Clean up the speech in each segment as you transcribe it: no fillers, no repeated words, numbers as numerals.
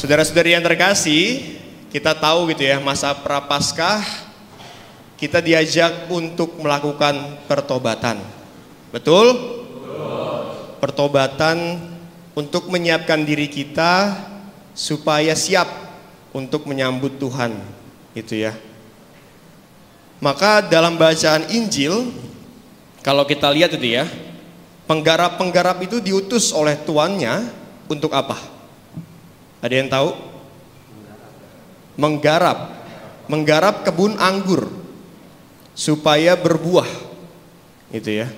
Saudara-saudari yang terkasih, kita tahu gitu ya, masa Prapaskah kita diajak untuk melakukan pertobatan. Betul? Betul. Pertobatan untuk menyiapkan diri kita supaya siap untuk menyambut Tuhan, itu ya. Maka dalam bacaan Injil, kalau kita lihat itu ya, penggarap-penggarap itu diutus oleh tuannya untuk apa? Ada yang tahu? Menggarap kebun anggur supaya berbuah, gitu ya.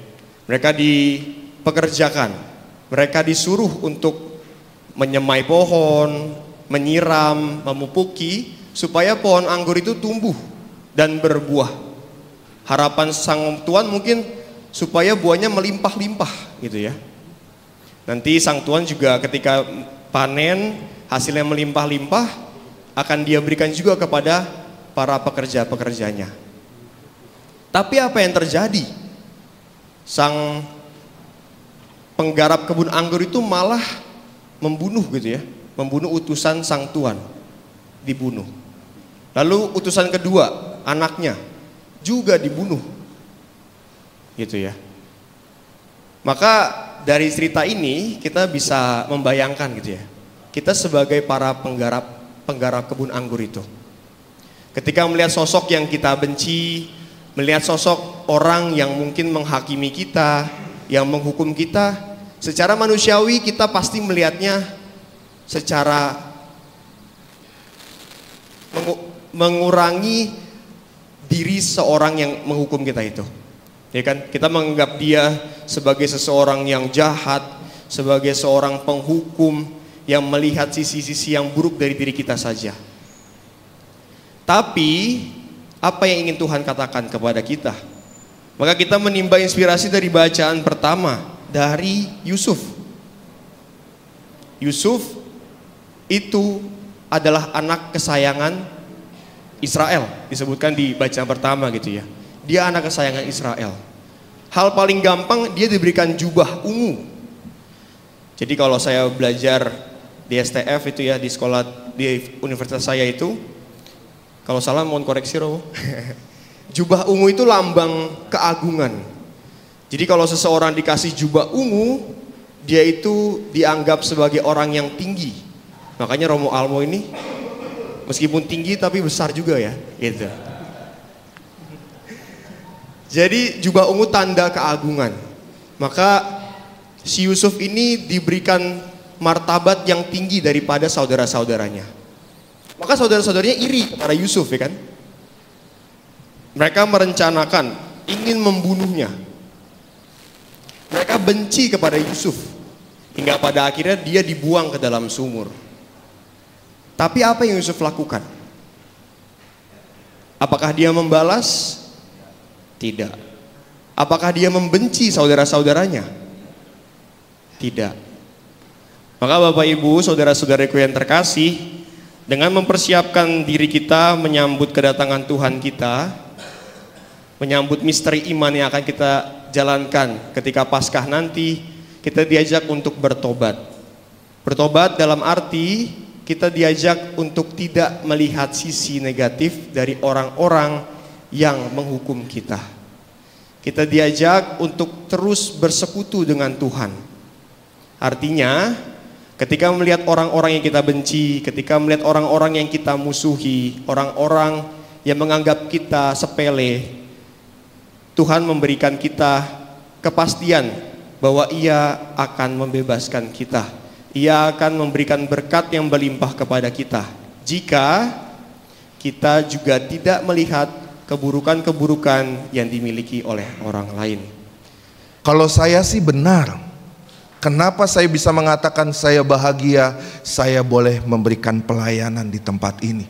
Mereka dipekerjakan, mereka disuruh untuk menyemai pohon, menyiram, memupuki supaya pohon anggur itu tumbuh dan berbuah. Harapan sang tuan mungkin supaya buahnya melimpah-limpah, gitu ya. Nanti sang tuan juga ketika panen hasilnya melimpah-limpah akan dia berikan juga kepada para pekerja-pekerjanya. Tapi apa yang terjadi? Sang penggarap kebun anggur itu malah membunuh gitu ya, membunuh utusan sang tuan, dibunuh. Lalu utusan kedua, anaknya juga dibunuh, gitu ya. Maka dari cerita ini kita bisa membayangkan gitu ya, kita sebagai para penggarap kebun anggur itu, ketika melihat sosok yang kita benci, melihat sosok orang yang mungkin menghakimi kita, yang menghukum kita, secara manusiawi kita pasti melihatnya secara mengurangi diri seorang yang menghukum kita itu. Ya kan? Kita menganggap dia sebagai seseorang yang jahat, sebagai seorang penghukum yang melihat sisi-sisi yang buruk dari diri kita saja. Tapi apa yang ingin Tuhan katakan kepada kita? Maka kita menimba inspirasi dari bacaan pertama dari Yusuf. Yusuf itu adalah anak kesayangan Israel, disebutkan di bacaan pertama gitu ya. Dia anak kesayangan Israel. Hal paling gampang, dia diberikan jubah ungu. Jadi kalau saya belajar di STF itu ya, di sekolah di universitas saya itu, kalau salah mohon koreksi Romo. Jubah ungu itu lambang keagungan. Jadi kalau seseorang dikasih jubah ungu, dia itu dianggap sebagai orang yang tinggi. Makanya Romo Almo ini meskipun tinggi tapi besar juga ya, gitu. Jadi jubah ungu tanda keagungan. Maka si Yusuf ini diberikan martabat yang tinggi daripada saudara-saudaranya. Maka saudara-saudaranya iri kepada Yusuf, ya kan? Mereka merencanakan ingin membunuhnya. Mereka benci kepada Yusuf hingga pada akhirnya dia dibuang ke dalam sumur. Tapi apa yang Yusuf lakukan? Apakah dia membalas? Tidak. Apakah dia membenci saudara-saudaranya? Tidak. Maka Bapak Ibu, saudara-saudariku yang terkasih, dengan mempersiapkan diri kita menyambut kedatangan Tuhan kita, menyambut misteri iman yang akan kita jalankan ketika Paskah nanti, kita diajak untuk bertobat. Bertobat dalam arti kita diajak untuk tidak melihat sisi negatif dari orang-orang yang menghukum kita. Kita diajak untuk terus bersekutu dengan Tuhan. Artinya, ketika melihat orang-orang yang kita benci, ketika melihat orang-orang yang kita musuhi, orang-orang yang menganggap kita sepele, Tuhan memberikan kita kepastian bahwa Ia akan membebaskan kita. Ia akan memberikan berkat yang berlimpah kepada kita jika kita juga tidak melihat keburukan-keburukan yang dimiliki oleh orang lain. Kalau saya sih benar. Kenapa saya bisa mengatakan saya bahagia, saya boleh memberikan pelayanan di tempat ini.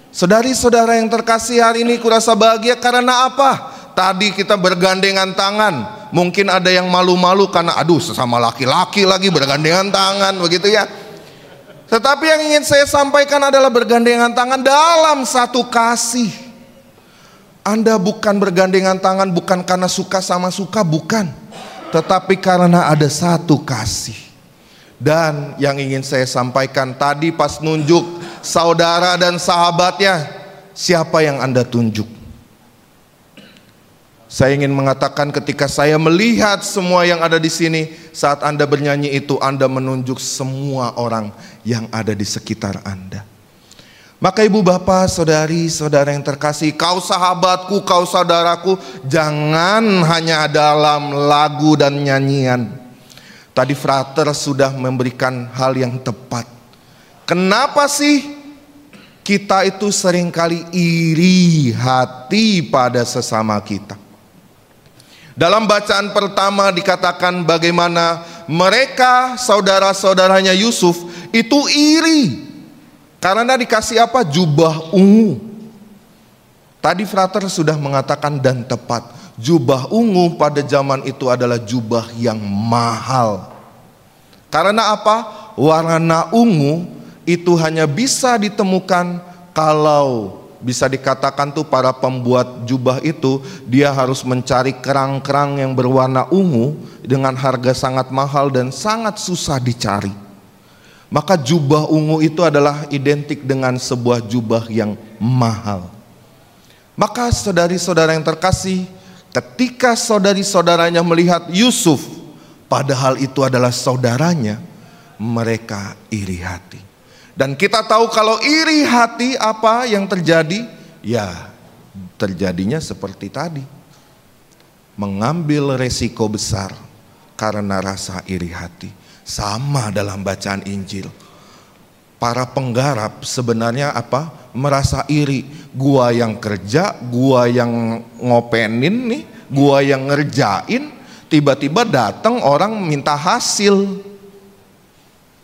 Saudari-saudara yang terkasih, hari ini kurasa bahagia karena apa? Tadi kita bergandengan tangan. Mungkin ada yang malu-malu karena aduh sesama laki-laki lagi bergandengan tangan begitu ya. Tetapi yang ingin saya sampaikan adalah bergandengan tangan dalam satu kasih. Anda bukan bergandengan tangan bukan karena suka sama suka, bukan. Tetapi karena ada satu kasih. Dan yang ingin saya sampaikan tadi pas nunjuk saudara dan sahabatnya, siapa yang Anda tunjuk? Saya ingin mengatakan ketika saya melihat semua yang ada di sini, saat Anda bernyanyi itu, Anda menunjuk semua orang yang ada di sekitar Anda. Maka ibu bapak, saudari, saudara yang terkasih, kau sahabatku, kau saudaraku, jangan hanya dalam lagu dan nyanyian. Tadi frater sudah memberikan hal yang tepat. Kenapa sih kita itu seringkali iri hati pada sesama kita? Dalam bacaan pertama dikatakan bagaimana mereka saudara-saudaranya Yusuf itu iri karena dikasih apa? Jubah ungu. Tadi frater sudah mengatakan dan tepat. Jubah ungu pada zaman itu adalah jubah yang mahal. Karena apa? Warna ungu itu hanya bisa ditemukan kalau bisa dikatakan tuh para pembuat jubah itu dia harus mencari kerang-kerang yang berwarna ungu dengan harga sangat mahal dan sangat susah dicari. Maka jubah ungu itu adalah identik dengan sebuah jubah yang mahal. Maka saudari-saudara yang terkasih, ketika saudari-saudaranya melihat Yusuf, padahal itu adalah saudaranya, mereka iri hati. Dan kita tahu kalau iri hati apa yang terjadi? Ya, terjadinya seperti tadi. Mengambil resiko besar karena rasa iri hati. Sama dalam bacaan Injil. Para penggarap sebenarnya apa? Merasa iri. Gua yang kerja, gua yang ngopenin nih, gua yang ngerjain, tiba-tiba datang orang minta hasil.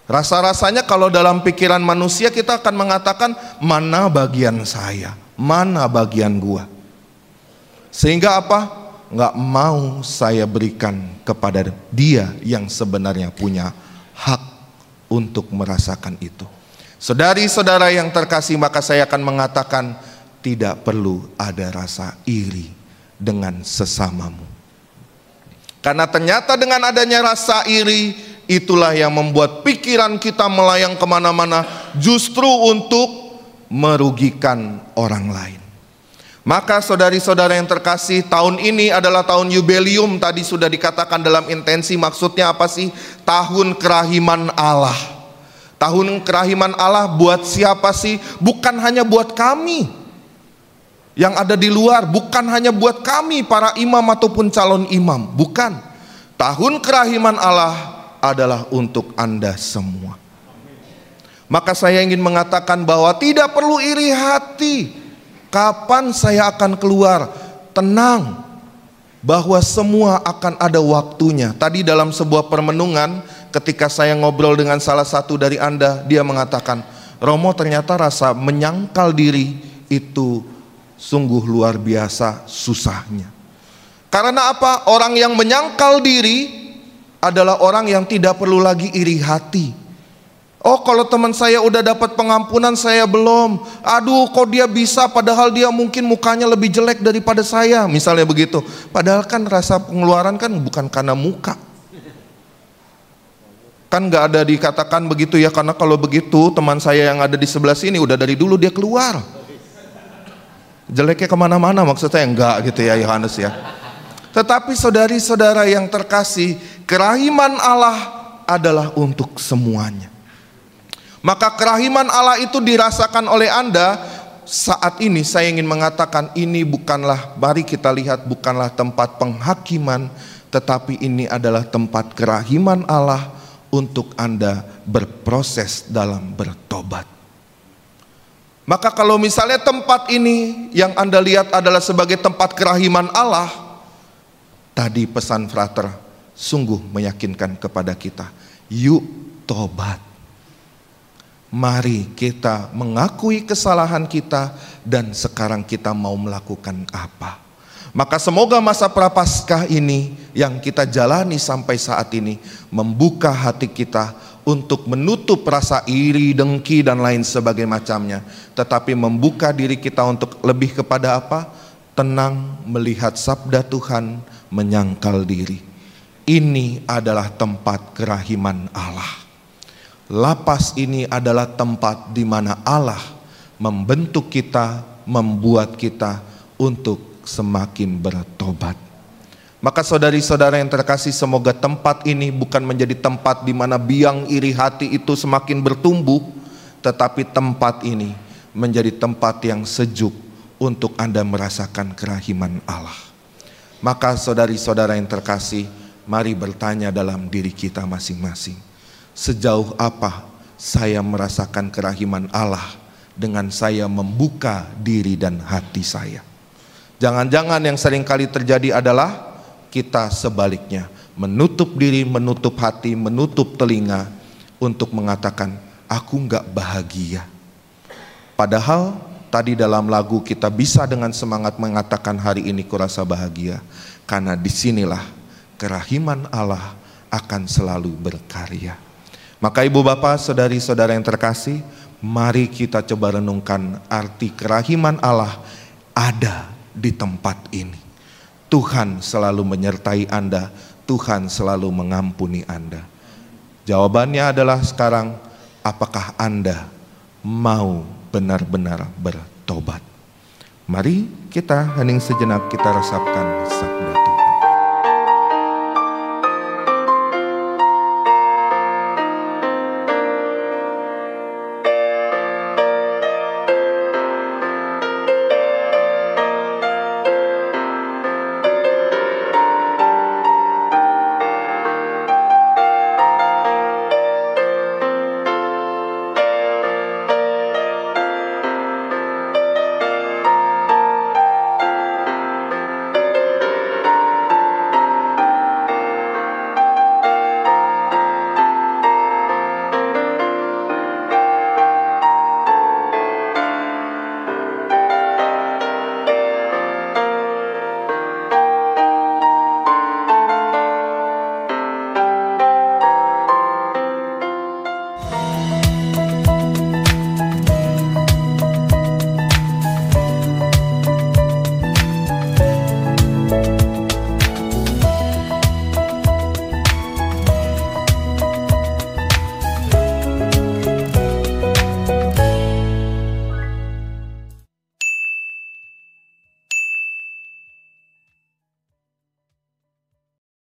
Rasa-rasanya kalau dalam pikiran manusia kita akan mengatakan, mana bagian saya, mana bagian gua. Sehingga apa? Nggak mau saya berikan kepada dia yang sebenarnya punya hak untuk merasakan itu. Saudari-saudara yang terkasih, maka saya akan mengatakan tidak perlu ada rasa iri dengan sesamamu. Karena ternyata dengan adanya rasa iri, itulah yang membuat pikiran kita melayang kemana-mana, justru untuk merugikan orang lain. Maka saudari-saudara yang terkasih, tahun ini adalah tahun yubelium. Tadi sudah dikatakan dalam intensi, maksudnya apa sih? Tahun kerahiman Allah. Tahun kerahiman Allah buat siapa sih? Bukan hanya buat kami yang ada di luar, bukan hanya buat kami para imam ataupun calon imam, bukan. Tahun kerahiman Allah adalah untuk Anda semua. Maka saya ingin mengatakan bahwa tidak perlu iri hati. Kapan saya akan keluar? Tenang, bahwa semua akan ada waktunya. Tadi dalam sebuah permenungan, ketika saya ngobrol dengan salah satu dari Anda, dia mengatakan, Romo, ternyata rasa menyangkal diri itu sungguh luar biasa susahnya. Karena apa? Orang yang menyangkal diri adalah orang yang tidak perlu lagi iri hati. Oh, kalau teman saya udah dapat pengampunan, saya belum. Aduh, kok dia bisa, padahal dia mungkin mukanya lebih jelek daripada saya, misalnya begitu. Padahal kan rasa pengeluaran kan bukan karena muka. Kan gak ada dikatakan begitu ya, karena kalau begitu teman saya yang ada di sebelah sini udah dari dulu dia keluar. Jeleknya kemana-mana, maksudnya enggak gitu ya Yohanes ya. Tetapi saudari-saudara yang terkasih, kerahiman Allah adalah untuk semuanya. Maka kerahiman Allah itu dirasakan oleh Anda. Saat ini saya ingin mengatakan, ini bukanlah, mari kita lihat, bukanlah tempat penghakiman, tetapi ini adalah tempat kerahiman Allah untuk Anda berproses dalam bertobat. Maka kalau misalnya tempat ini yang Anda lihat adalah sebagai tempat kerahiman Allah, tadi pesan frater sungguh meyakinkan kepada kita, yuk tobat. Mari kita mengakui kesalahan kita dan sekarang kita mau melakukan apa. Maka semoga masa prapaskah ini yang kita jalani sampai saat ini membuka hati kita untuk menutup rasa iri, dengki dan lain sebagainya macamnya. Tetapi membuka diri kita untuk lebih kepada apa? Tenang melihat sabda Tuhan, menyangkal diri. Ini adalah tempat kerahiman Allah. lapas ini adalah tempat di mana Allah membentuk kita, membuat kita untuk semakin bertobat. Maka saudari-saudara yang terkasih, semoga tempat ini bukan menjadi tempat di mana biang iri hati itu semakin bertumbuh, tetapi tempat ini menjadi tempat yang sejuk untuk Anda merasakan kerahiman Allah. Maka saudari-saudara yang terkasih, mari bertanya dalam diri kita masing-masing, sejauh apa saya merasakan kerahiman Allah dengan saya membuka diri dan hati saya. Jangan-jangan yang seringkali terjadi adalah kita sebaliknya, menutup diri, menutup hati, menutup telinga untuk mengatakan, aku enggak bahagia. Padahal tadi dalam lagu kita bisa dengan semangat mengatakan, hari ini kurasa bahagia, karena disinilah kerahiman Allah akan selalu berkarya. Maka ibu bapak, saudari-saudara yang terkasih, mari kita coba renungkan arti kerahiman Allah ada di tempat ini. Tuhan selalu menyertai Anda, Tuhan selalu mengampuni Anda. Jawabannya adalah sekarang, apakah Anda mau benar-benar bertobat? Mari kita hening sejenak, kita resapkan sabda.